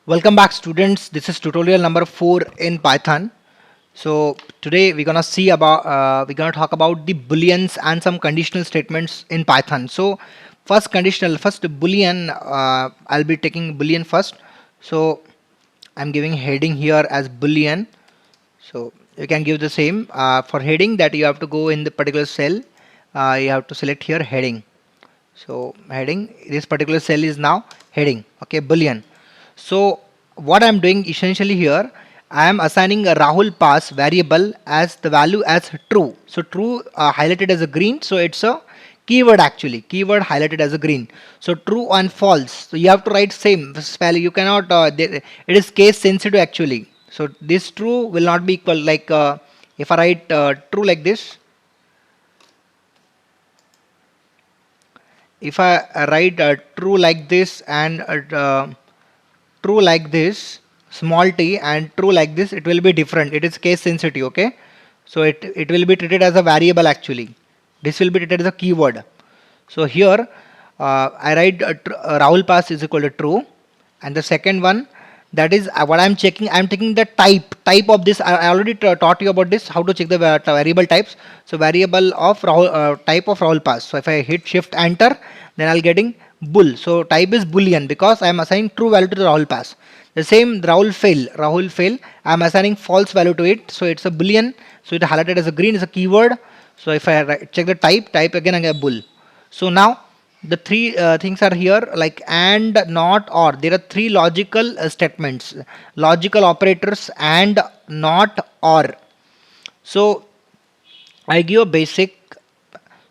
Welcome back students. This is tutorial number 4 in Python. So today we're gonna talk about the booleans and some conditional statements in Python. So first boolean, I'll be taking boolean first. So I'm giving heading here as boolean. So you can give the same for heading, that you have to go in the particular cell. You have to select here heading. So heading, this particular cell is now heading. Okay, boolean. So what I'm doing essentially here, I am assigning a Rahul pass variable as the value as true. So true highlighted as a green, so it's a keyword, actually keyword highlighted as a green. So true and false, so you have to write same this value. You cannot it is case sensitive actually. So this true will not be equal, like if I write true like this, if I write true like this and true like this, small t, and true like this, it will be different. It is case sensitive. Okay, so it will be treated as a variable actually. This will be treated as a keyword. So here I write Rahul pass is equal to true, and the second one, that is what I'm checking. I'm taking the type of this. I already taught you about this, how to check the variable types. So variable of Rahul, type of Rahul pass. So if I hit shift enter, then I'll getting bool. So type is boolean because I'm assigning true value to the Rahul pass. The same Rahul fail, I'm assigning false value to it. So it's a boolean. So it highlighted as a green is a keyword. So if I check the type again, I get bool. So now the three things are here, like and, not, or. There are three logical statements, logical operators, and, not, or. So I give a basic.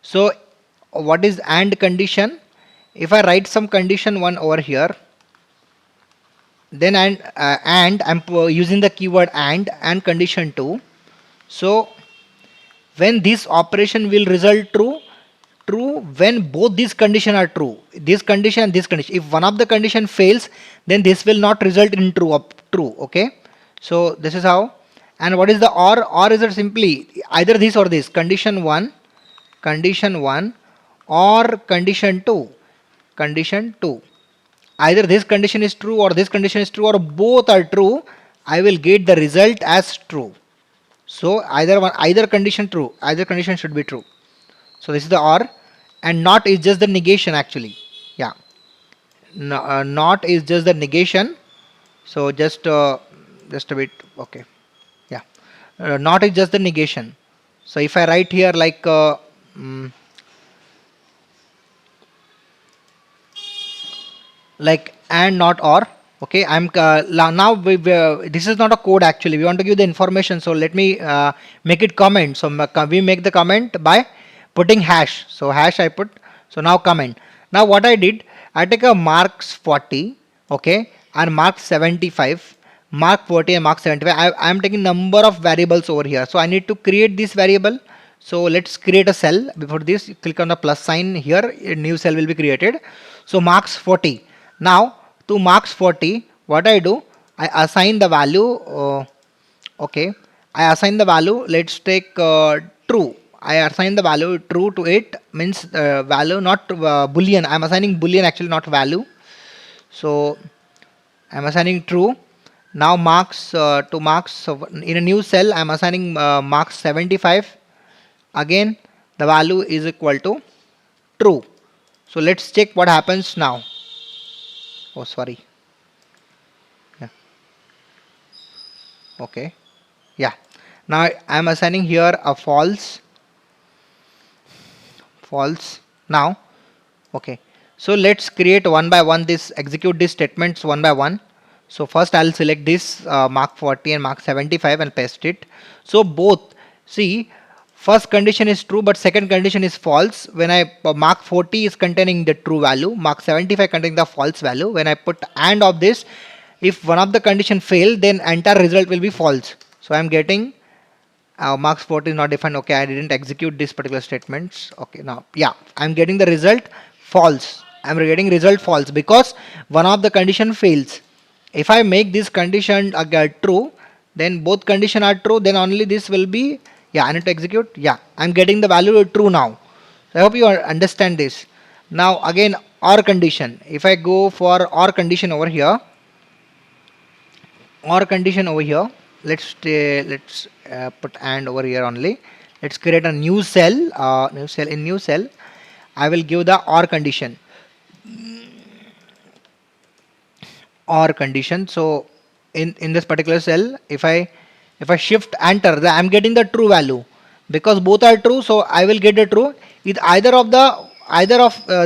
So what is and condition? If I write some condition 1 over here, then and I'm using the keyword and condition 2. So when this operation will result true when both these conditions are true, this condition and this condition. If one of the condition fails, then this will not result in true. Okay, so this is how. And what is the or is it simply either this or this, condition 1 or condition 2. Either this condition is true or this condition is true, or both are true, I will get the result as true. So either condition true, either condition should be true. So this is the or. And not is just the negation actually. Yeah, no, not is just the negation. So just a bit. Okay, yeah, not is just the negation. So if I write here like mm, like and, not, or. Okay, I'm now this is not a code actually, we want to give the information. So let me make it comment. So we make the comment by putting hash. So hash I put. So now comment. Now what I did, I take a marks 40, okay, and mark 75, mark 40 and mark 75. I am taking number of variables over here. So I need to create this variable. So let's create a cell. Before this, click on the plus sign here, a new cell will be created. So marks 40. Now to marks 40, what I do, I assign the value. Okay, I assign the value. Let's take true. I assign the value true to it, means value, not boolean. I'm assigning boolean actually, not value. So I'm assigning true. Now marks to marks, so in a new cell I'm assigning marks 75. Again the value is equal to true. So let's check what happens now. Oh sorry. Yeah. Okay. Yeah. Now I'm assigning here a false. Now okay, so let's create one by one this, execute these statements one by one. So first I'll select this mark 40 and mark 75 and paste it. So both, see, first condition is true but second condition is false. When I mark 40 is containing the true value, mark 75 containing the false value. When I put and of this, if one of the condition fail, then entire result will be false. So I'm getting marks 40 is not defined. Okay, I didn't execute this particular statements. Okay, now yeah, I'm getting the result false. I'm getting result false because one of the condition fails. If I make this condition true, then both condition are true, then only this will be. Yeah, I need to execute. Yeah, I'm getting the value true now. So I hope you understand this. Now again, or condition. If I go for or condition over here, or condition over here. Let's put and over here only. Let's create a new cell. In new cell I will give the or condition. So in this particular cell, if I shift enter, I'm getting the true value because both are true, so I will get the true. If either of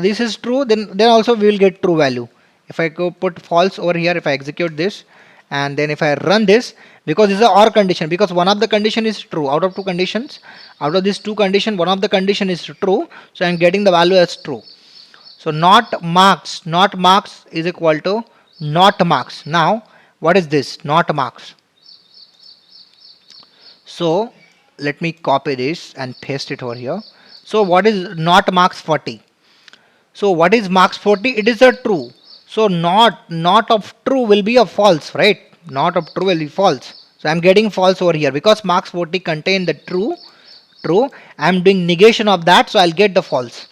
this is true, then also we will get true value. If I go put false over here, if I execute this and then if I run this, because this is a or condition, because one of the condition is true out of two conditions, out of these two condition one of the condition is true, so I'm getting the value as true. So not marks is equal to not marks. Now what is this not marks? So let me copy this and paste it over here. So what is not marks 40? So what is marks 40? It is a true. So not of true will be a false, right? Not of true will be false. So I'm getting false over here because marks 40 contain the true. I'm doing negation of that, so I'll get the false.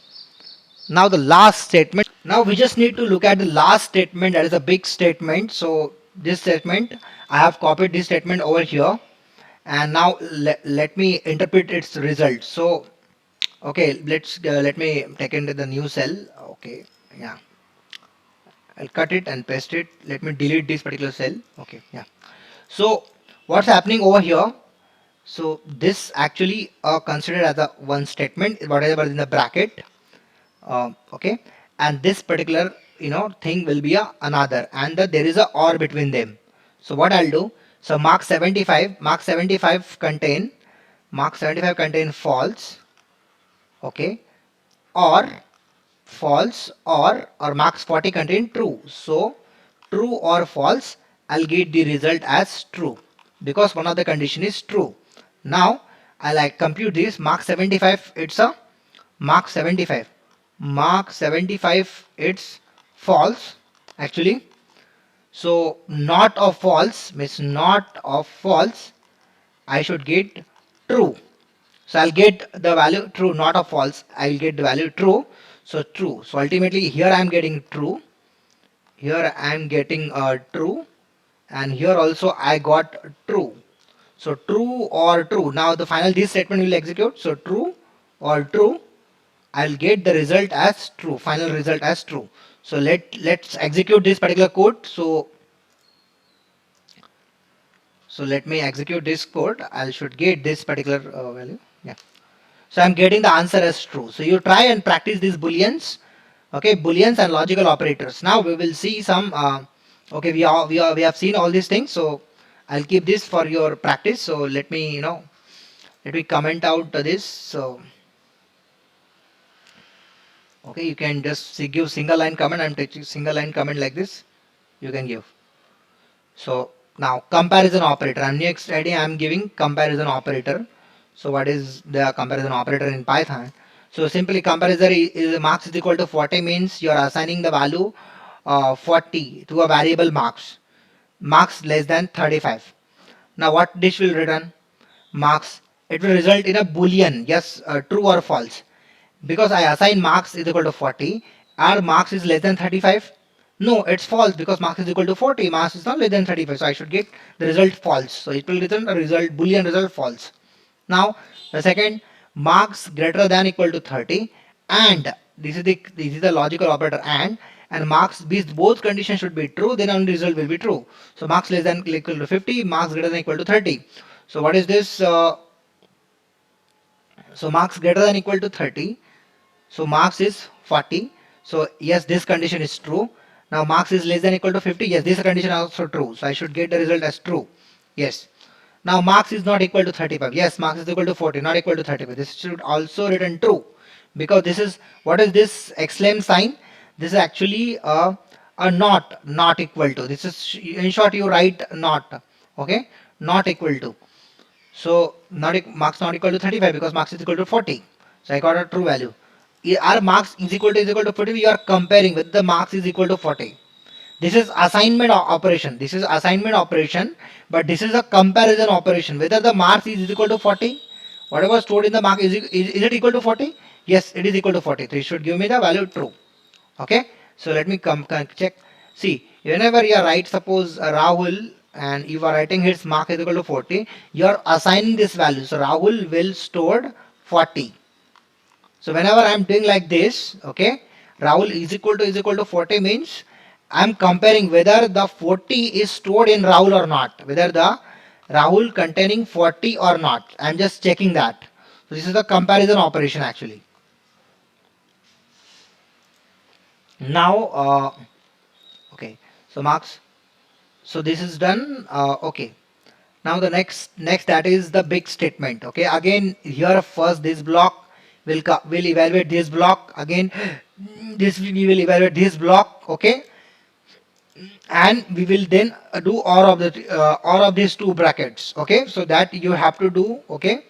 Now the last statement. Now we just need to look at the last statement, that is a big statement. So this statement, I have copied this statement over here, and now let me interpret its result. So okay, let me take into the new cell. Okay, yeah, I'll cut it and paste it. Let me delete this particular cell. Okay, yeah. So what's happening over here? So this actually considered as a one statement, whatever is in the bracket. Okay, and this particular thing will be a another, and there is a or between them. So what I'll do, so mark 75 contain false, okay, or false, or marks 40 contain true. So true or false, I'll get the result as true because one of the condition is true. Now I'll compute this. Mark 75, it's a mark 75 mark 75, it's false actually. So not of false means not of false, I should get true. So I'll get the value true, not of false, I'll get the value true. So true, so ultimately here I'm getting true, here I'm getting true, and here also I got true. So true or true. Now the final this statement will execute. So true or true, I'll get the result as true, final result as true. So let's execute this particular code. So let me execute this code. I should get this particular value. Yeah. So I'm getting the answer as true. So you try and practice these booleans. Okay, booleans and logical operators. Now we will see some. Okay, we have seen all these things. So I'll keep this for your practice. So let me let me comment out this. So okay, you can just give single line comment. I'm taking single line comment like this. You can give. So now comparison operator. I'm next idea. I'm giving comparison operator. So what is the comparison operator in Python? So simply comparison is marks is equal to 40 means you are assigning the value 40 to a variable marks less than 35. Now what this will return? Marks. It will result in a boolean, yes, true or false. Because I assign marks is equal to 40, are marks is less than 35? No, it's false because marks is equal to 40, marks is not less than 35. So I should get the result false. So it will return a result, boolean result false. Now the second, marks greater than equal to 30, and this is the logical operator and marks both conditions should be true, then only result will be true. So marks less than equal to 50, marks greater than equal to 30. So what is this? So marks greater than equal to 30. So marks is 40. So yes, this condition is true. Now marks is less than equal to 50. Yes, this condition is also true. So I should get the result as true. Yes. Now marks is not equal to 35. Yes, marks is equal to 40, not equal to 35. This should also written true because this is, what is this exclaim sign? This is actually a not equal to. This is, in short, you write not. Okay, not equal to. So marks not equal to 35 because marks is equal to 40. So I got a true value. Our marks is equal to 40. We are comparing with the marks is equal to 40. This is assignment operation. This is assignment operation, but this is a comparison operation. Whether the marks is equal to 40, whatever stored in the mark is it equal to 40? Yes, it is equal to 40. So it should give me the value true. Okay. So let me check. See, whenever you write, suppose Rahul and you are writing here marks is equal to 40, you are assigning this value. So Rahul will stored 40. So whenever I am doing like this, okay, Rahul is equal to 40 means I am comparing whether the 40 is stored in Rahul or not, whether the Rahul containing 40 or not. I am just checking that. So this is the comparison operation actually. Now, okay, so marks. So this is done. Okay. Now the next that is the big statement. Okay. Again here first this block will evaluate this block. Again this we will evaluate this block. Okay. And we will then do all of these two brackets. Okay. So that you have to do. Okay.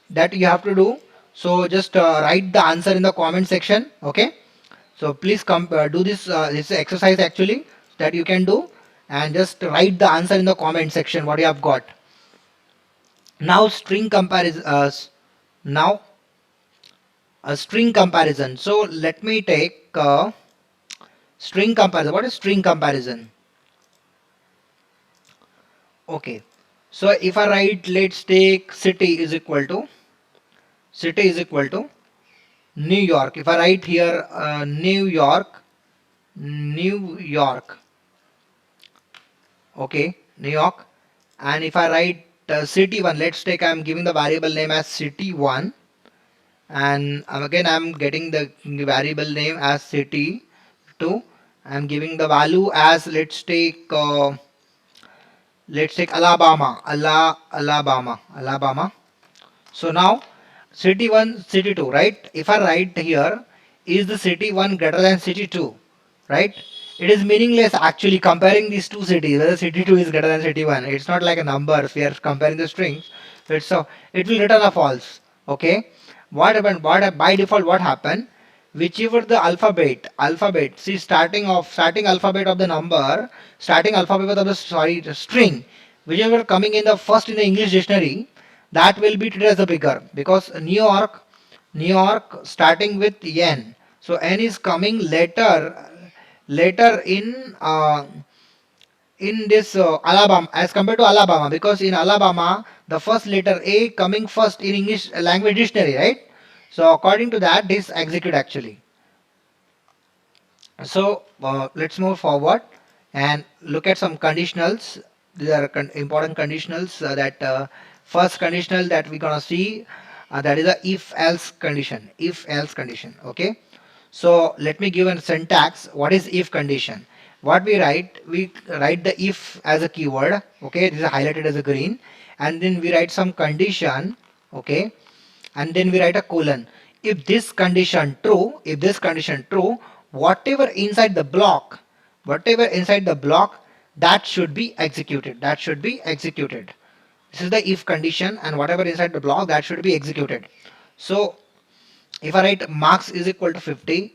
That you have to do. So just write the answer in the comment section. Okay. So please come do this exercise actually that you can do, and just write the answer in the comment section what you have got. Now string comparison. Now a string comparison. So let me take string comparison. What is string comparison? Okay. So if I write, let's take city is equal to New York. If I write here New York, okay, New York, and if I write city one, let's take I'm giving the variable name as city one, and again I'm getting the variable name as city 2. I'm giving the value as let's take Alabama. So now city 1 city 2, right? If I write here is the city 1 greater than city 2, right? It is meaningless actually comparing these two cities, whether city 2 is greater than city 1. It's not like a number, we are comparing the strings. So it will return a false. Okay. What happened? By default what happened? Whichever the alphabet, see starting alphabet of the number, starting alphabet of the string, whichever coming in the first in the English dictionary, that will be treated as a bigger, because New York starting with N, so N is coming later in this Alabama as compared to Alabama, because in Alabama the first letter A coming first in English language dictionary, right? So according to that this execute actually. So let's move forward and look at some conditionals. These are important conditionals that first conditional that we're gonna see, that is a if else condition. Okay. So let me give a syntax. What is if condition? What we write the if as a keyword. Okay, this is highlighted as a green, and then we write some condition. Okay, and then we write a colon. If this condition true, whatever inside the block, that should be executed. This is the if condition, and whatever inside the block that should be executed. So if I write marks is equal to 50,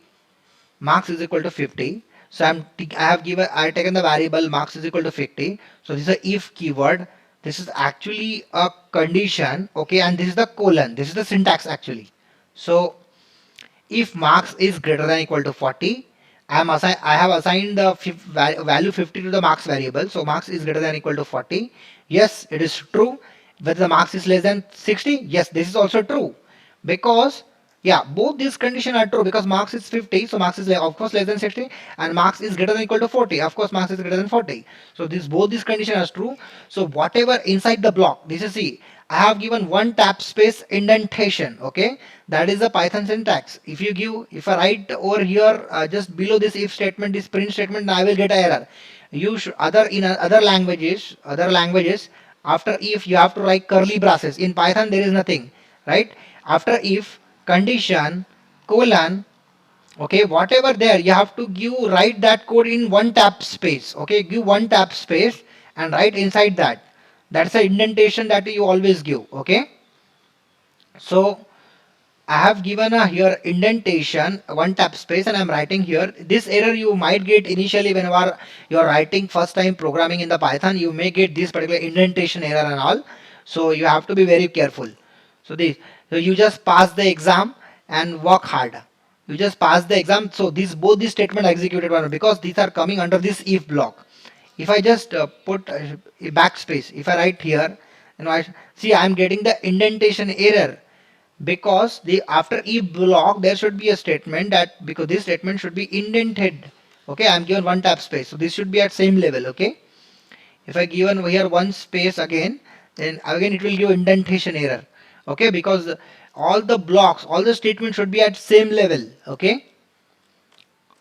so I have taken the variable marks is equal to 50. So this is a if keyword. This is actually a condition. Okay, and this is the colon. This is the syntax actually. So if marks is greater than equal to 40, I have assigned the value 50 to the marks variable. So marks is greater than equal to 40. Yes, it is true. Whether the marks is less than 60, yes, this is also true, because yeah, both these conditions are true, because marks is 50, so marks is of course less than 60, and marks is greater than equal to 40, of course marks is greater than 40. So both these conditions are true. So whatever inside the block, this is, see, I have given one tap space indentation. Okay, that is the Python syntax. If I write over here just below this if statement, this print statement, I will get an error. You should other languages, after if you have to write curly braces. In Python there is nothing, right? After if condition colon, okay, whatever there you have to write that code in one tap space. Okay, give one tap space and write inside that. That's the indentation that you always give. Okay, so I have given a here indentation, one tap space, and I'm writing here. This error you might get initially whenever you're writing first time programming in the Python. You may get this particular indentation error and all. So you have to be very careful. So you just pass the exam and work hard. You just pass the exam. So both these statements executed one, because these are coming under this if block. if I just put a backspace, if I write here, I see I'm getting the indentation error, because the after if block there should be a statement that, because this statement should be indented. Okay, I'm given one tab space, so this should be at same level. Okay, if I given here one space again, then again it will give indentation error. Okay, because all the blocks, all the statements should be at same level. Okay,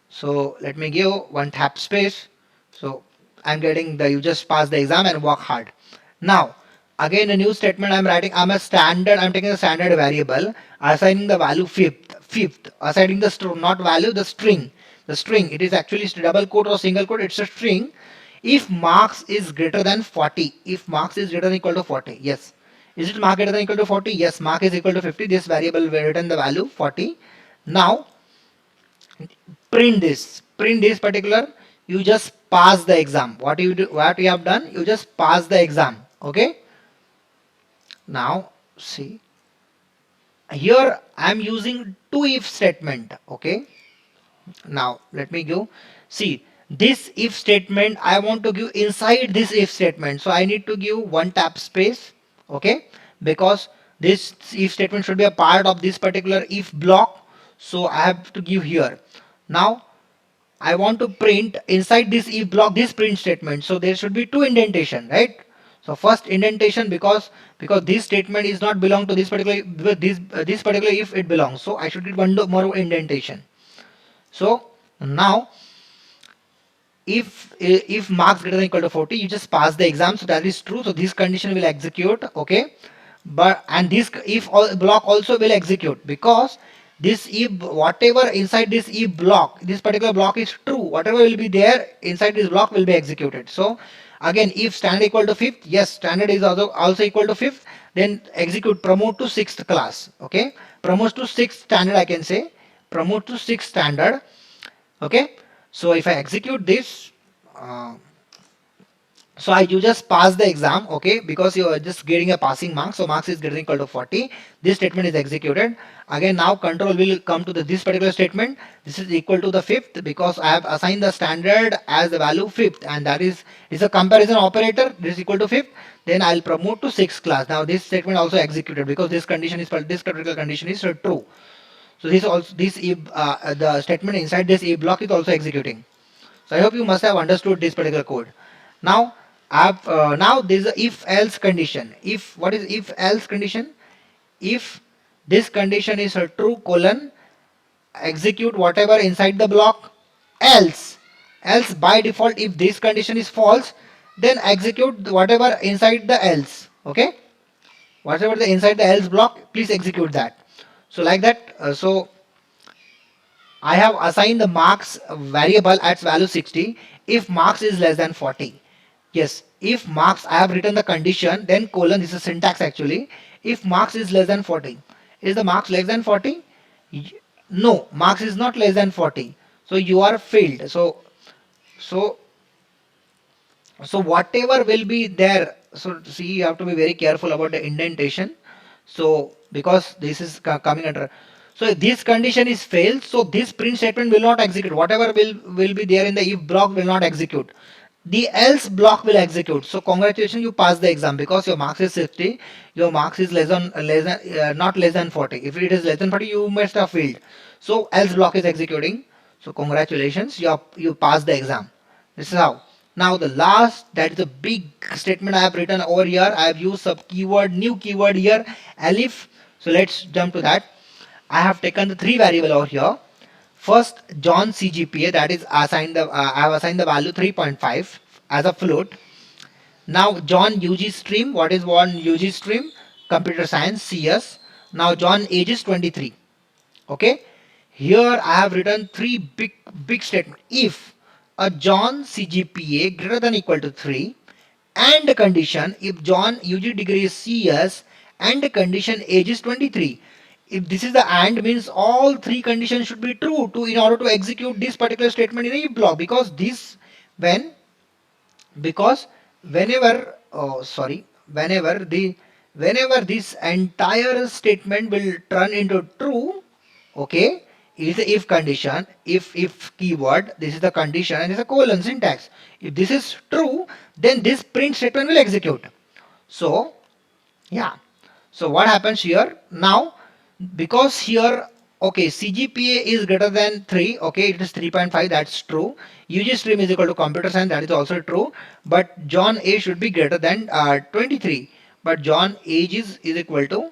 so let me give one tab space. So I'm getting the, you just pass the exam and work hard. Now again a new statement I'm writing. I'm taking a standard variable, assigning the value fifth, assigning the string, not value, the string. The string, it is actually double quote or single quote, it's a string. If marks is greater than 40, if marks is greater than equal to 40, yes. Is it mark greater than equal to 40? Yes, mark is equal to 50. This variable will return the value 40. Now print this particular, you just pass the exam. What you do, what you have done, you just pass the exam. Okay, now see here I'm using two if statement. Okay, now let me go. See, this if statement I want to give inside this if statement, so I need to give one tab space. Okay, because this if statement should be a part of this particular if block, so I have to give here. Now I want to print inside this if block this print statement, so there should be two indentation, right? So first indentation, because this statement is not belong to this particular, this particular if it belongs, so I should get one more indentation. So now if marks greater than equal to 40, you just pass the exam, so that is true, so this condition will execute. Okay, but and this if block also will execute, because this if whatever inside this if block, this particular block is true, whatever will be there inside this block will be executed. So again, if standard equal to fifth, yes, standard is also equal to fifth, then execute promote to sixth class. Okay, promote to sixth standard, I can say promote to sixth standard. Okay, so if I execute this, uh, so you just pass the exam. Okay, because you are just getting a passing mark, so marks is getting equal to 40. This statement is executed. Again, now control will come to this particular statement. This is equal to the fifth, because I have assigned the standard as the value fifth, and that is a comparison operator. This is equal to fifth. Then I'll promote to sixth class. Now this statement also executed, because this condition is, this particular condition is true. So this also, this if the statement inside this if block is also executing. So I hope you must have understood this particular code. Now now there is a if else condition. If, what is if else condition? If this condition is a true colon, execute whatever inside the block. Else by default, if this condition is false, then execute whatever inside the else. Okay, whatever the inside the else block, please execute that. So like that, so I have assigned the marks variable at value 60 if marks is less than 40. Yes, if marks, I have written the condition, then colon, this is syntax actually. If marks is less than 40, is the marks less than 40? No, marks is not less than 40. So you are failed. So so whatever will be there, so see, you have to be very careful about the indentation. So because this is coming under, so this condition is failed, so this print statement will not execute. Whatever will be there in the if block will not execute, the else block will execute. So congratulations, you passed the exam, because your marks is 50, your marks is less than not less than 40. If it is less than 40, you must have failed. So else block is executing, so congratulations, you passed the exam. This is how. Now the last, that is a big statement I have written over here. I have used some keyword, new keyword here, elif. So let's jump to that. I have taken the three variable over here. First, John CGPA, that is assigned the I have assigned the value 3.5 as a float. Now John UG stream, what is one UG stream? Computer science CS. Now John age is 23. Okay, here I have written three big statement. If a John CGPA greater than equal to 3, and the condition if John UG degree is CS and the condition age is 23. If this is the and, means all three conditions should be true to in order to execute this particular statement in a if block, because this when because whenever, oh sorry, whenever this entire statement will turn into true. Okay, is the if condition, if keyword, this is the condition and this is a colon syntax. If this is true, then this print statement will execute. So yeah, so what happens here now, because here, okay, CGPA is greater than 3, okay, it is 3.5, that's true. UG stream is equal to computer science, that is also true, but John age should be greater than 23, but John age is equal to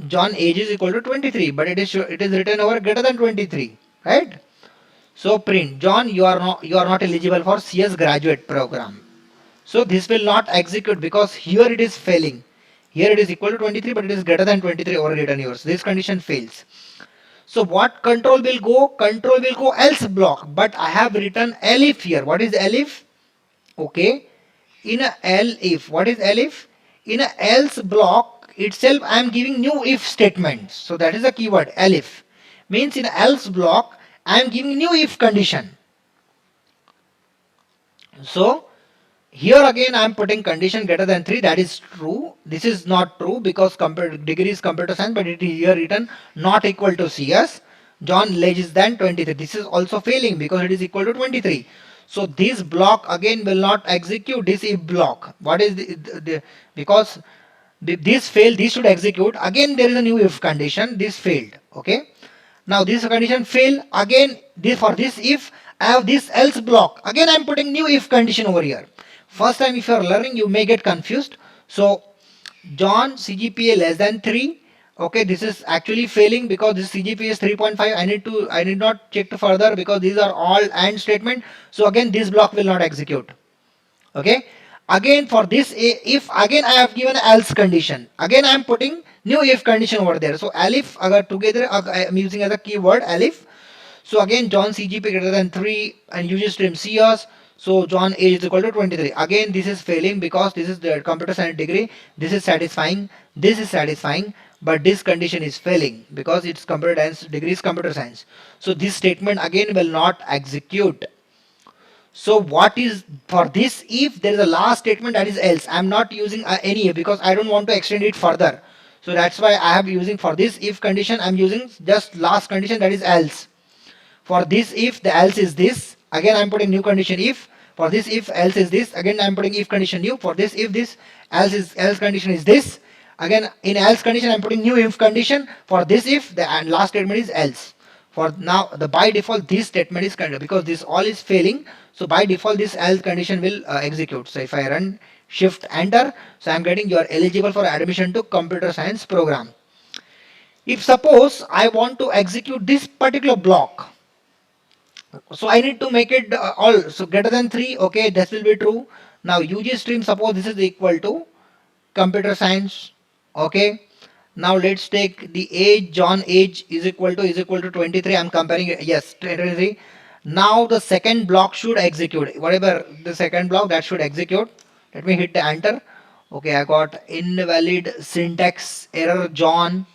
John age is equal to 23, but it is written over greater than 23, right? So print John, you are not eligible for CS graduate program. So this will not execute because here it is failing. Here it is equal to 23, but it is greater than 23 over return yours. This condition fails. So what control will go? Control will go else block, but I have written elif here. What is elif? Okay, in a elif, what is elif? In a else block itself, I am giving new if statement. So that is a keyword elif. Means in a else block, I am giving new if condition. So here again I am putting condition greater than 3, that is true. This is not true because degree is computer science, but it is here written not equal to CS. John less than 23. This is also failing because it is equal to 23. So this block again will not execute this if block. What is because this failed, this should execute. Again there is a new if condition, this failed. Okay. Now this condition fail again. For this if I have this else block, again I am putting new if condition over here. First time if you are learning, you may get confused. So John CGPA less than 3. Okay, this is actually failing because this CGPA is 3.5. I need not check further because these are all AND statement. So again this block will not execute. Okay, again for this if again I have given else condition, again I am putting new if condition over there. So elif together I am using as a keyword elif. So again John CGP greater than 3 and UG stream CS. So John age is equal to 23. Again this is failing because this is the computer science degree. This is satisfying, this is satisfying, but this condition is failing because it's computer science, degree is computer science. So this statement again will not execute. So what is for this if there is a last statement, that is else. I am not using any if because I don't want to extend it further. So that's why I have using for this if condition, I am using just last condition, that is else. For this if the else is this, again I am putting new condition if. For this if else is this, again I am putting if condition new. For this if this else condition is this, again in else condition I am putting new if condition. For this if the last statement is else. For now the by default this statement is considered because this all is failing. So by default this else condition will execute. So if I run shift enter, so I am getting you are eligible for admission to computer science program. If suppose I want to execute this particular block, so I need to make it all so greater than 3. Okay, this will be true. Now UG stream, suppose this is equal to computer science. Okay, now let's take the age. John age is equal to 23. I'm comparing it. Yes, 23. Now the second block should execute. Whatever the second block, that should execute. Let me hit the enter. Okay, I got invalid syntax error John.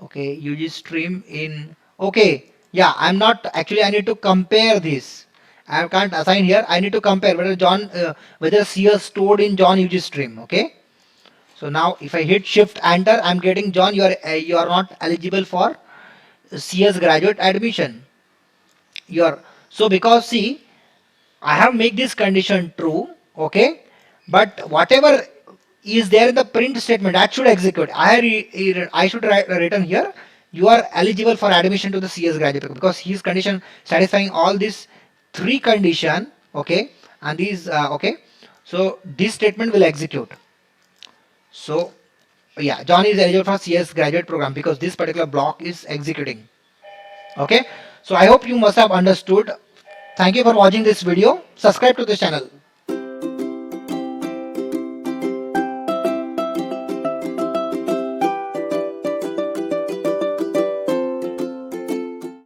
Okay, UG stream in. Okay, yeah, I'm not actually. I need to compare this. I can't assign here. I need to compare whether whether CS stored in John UG stream. Okay. So now if I hit shift enter, I'm getting John, you are not eligible for CS graduate admission. So because see, I have make this condition true, okay, but whatever is there in the print statement, that should execute. I should write written here, you are eligible for admission to the CS graduate because his condition satisfying all these 3 condition, okay, and these okay, so this statement will execute. So yeah, John is eligible for CS graduate program because this particular block is executing. Okay, so I hope you must have understood. Thank you for watching this video. Subscribe to this channel.